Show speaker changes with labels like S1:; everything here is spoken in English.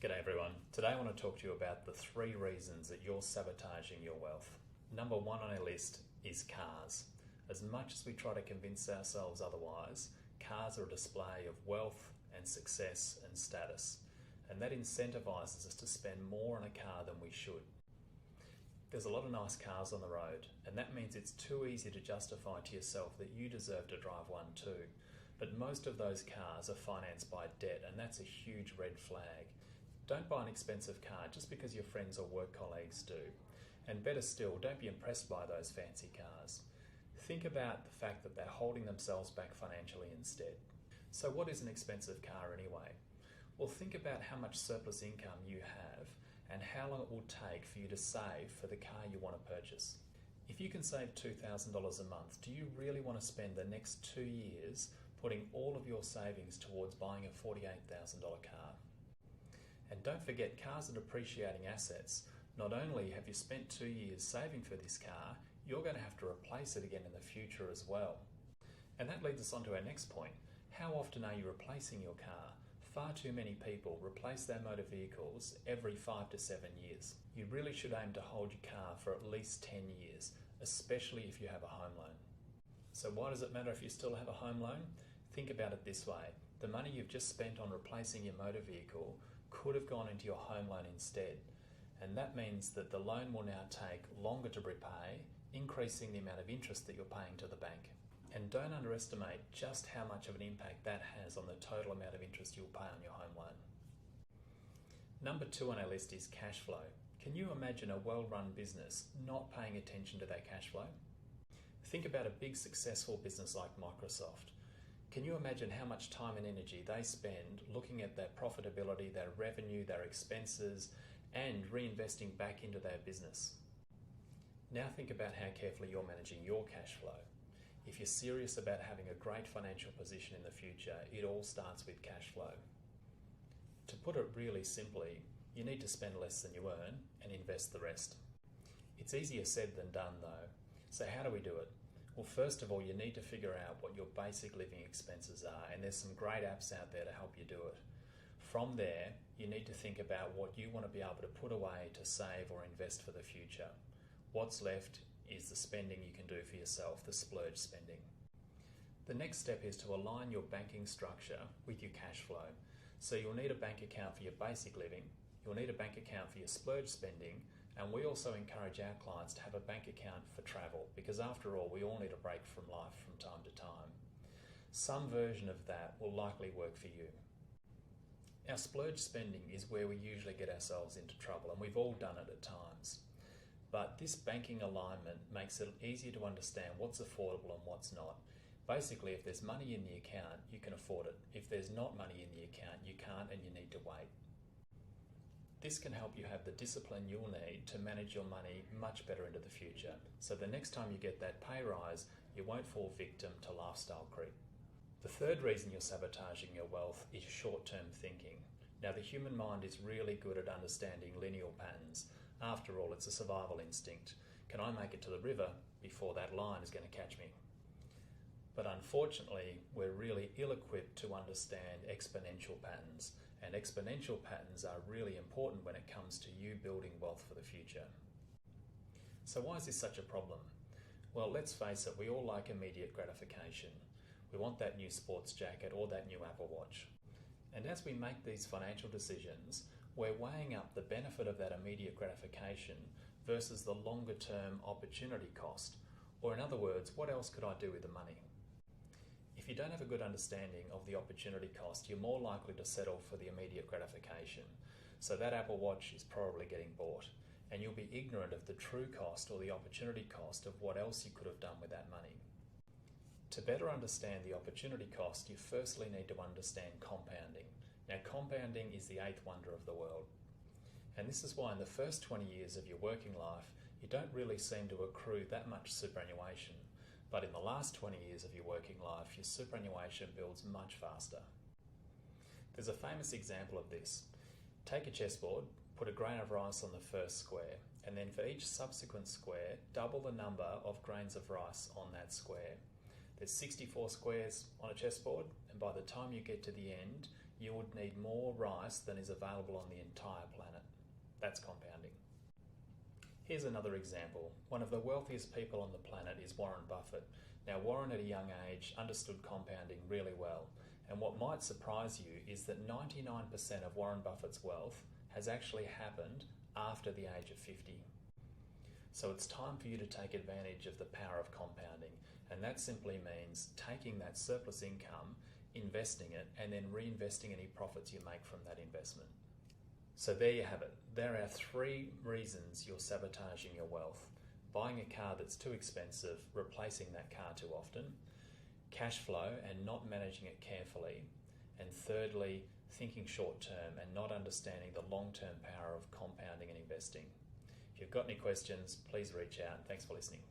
S1: G'day everyone. Today I want to talk to you about the 3 reasons that you're sabotaging your wealth. Number 1 on our list is cars. As much as we try to convince ourselves otherwise, cars are a display of wealth and success and status, and that incentivizes us to spend more on a car than we should. There's a lot of nice cars on the road, and that means it's too easy to justify to yourself that you deserve to drive one too. But most of those cars are financed by debt, and that's a huge red flag. Don't buy an expensive car just because your friends or work colleagues do. And better still, don't be impressed by those fancy cars. Think about the fact that they're holding themselves back financially instead. So what is an expensive car anyway? Well, think about how much surplus income you have and how long it will take for you to save for the car you want to purchase. If you can save $2,000 a month, do you really want to spend the next 2 years putting all of your savings towards buying a $48,000 car? And don't forget, cars are depreciating assets. Not only have you spent 2 years saving for this car, you're going to have to replace it again in the future as well. And that leads us on to our next point. How often are you replacing your car? Far too many people replace their motor vehicles every 5 to 7 years. You really should aim to hold your car for at least 10 years, especially if you have a home loan. So why does it matter if you still have a home loan? Think about it this way. The money you've just spent on replacing your motor vehicle could have gone into your home loan instead. And that means that the loan will now take longer to repay, increasing the amount of interest that you're paying to the bank. And don't underestimate just how much of an impact that has on the total amount of interest you'll pay on your home loan. Number 2 on our list is cash flow. Can you imagine a well-run business not paying attention to their cash flow? Think about a big successful business like Microsoft. Can you imagine how much time and energy they spend looking at their profitability, their revenue, their expenses, and reinvesting back into their business? Now think about how carefully you're managing your cash flow. If you're serious about having a great financial position in the future, it all starts with cash flow. To put it really simply, you need to spend less than you earn and invest the rest. It's easier said than done though. So how do we do it? Well, first of all, you need to figure out what your basic living expenses are, and there's some great apps out there to help you do it. From there, you need to think about what you want to be able to put away to save or invest for the future. What's left is the spending you can do for yourself, the splurge spending. The next step is to align your banking structure with your cash flow. So you'll need a bank account for your basic living, you'll need a bank account for your splurge spending, and we also encourage our clients to have a bank account for travel, because after all, we all need a break from life from time to time. Some version of that will likely work for you. Our splurge spending is where we usually get ourselves into trouble, and we've all done it at times. But this banking alignment makes it easier to understand what's affordable and what's not. Basically, if there's money in the account, you can afford it. If there's not money in the account, you can't, and you need to wait. This can help you have the discipline you'll need to manage your money much better into the future. So the next time you get that pay rise, you won't fall victim to lifestyle creep. The third reason you're sabotaging your wealth is short-term thinking. Now, the human mind is really good at understanding linear patterns. After all, it's a survival instinct. Can I make it to the river before that lion is going to catch me? But unfortunately, we're really ill-equipped to understand exponential patterns, and exponential patterns are really important when it comes to you building wealth for the future. So why is this such a problem? Well, let's face it, we all like immediate gratification. We want that new sports jacket or that new Apple Watch. And as we make these financial decisions, we're weighing up the benefit of that immediate gratification versus the longer-term opportunity cost. Or in other words, what else could I do with the money? If you don't have a good understanding of the opportunity cost, you're more likely to settle for the immediate gratification. So that Apple Watch is probably getting bought, and you'll be ignorant of the true cost or the opportunity cost of what else you could have done with that money. To better understand the opportunity cost, you firstly need to understand compounding. Now, compounding is the 8th wonder of the world. And this is why in the first 20 years of your working life, you don't really seem to accrue that much superannuation. But in the last 20 years of your working life, your superannuation builds much faster. There's a famous example of this. Take a chessboard, put a grain of rice on the first square, and then for each subsequent square, double the number of grains of rice on that square. There's 64 squares on a chessboard, and by the time you get to the end, you would need more rice than is available on the entire planet. That's compounding. Here's another example. One of the wealthiest people on the planet is Warren Buffett. Now, Warren at a young age understood compounding really well, and what might surprise you is that 99% of Warren Buffett's wealth has actually happened after the age of 50. So it's time for you to take advantage of the power of compounding, and that simply means taking that surplus income, investing it, and then reinvesting any profits you make from that investment. So there you have it. There are 3 reasons you're sabotaging your wealth. Buying a car that's too expensive, replacing that car too often, cash flow and not managing it carefully, and thirdly, thinking short term and not understanding the long-term power of compounding and investing. If you've got any questions, please reach out. Thanks for listening.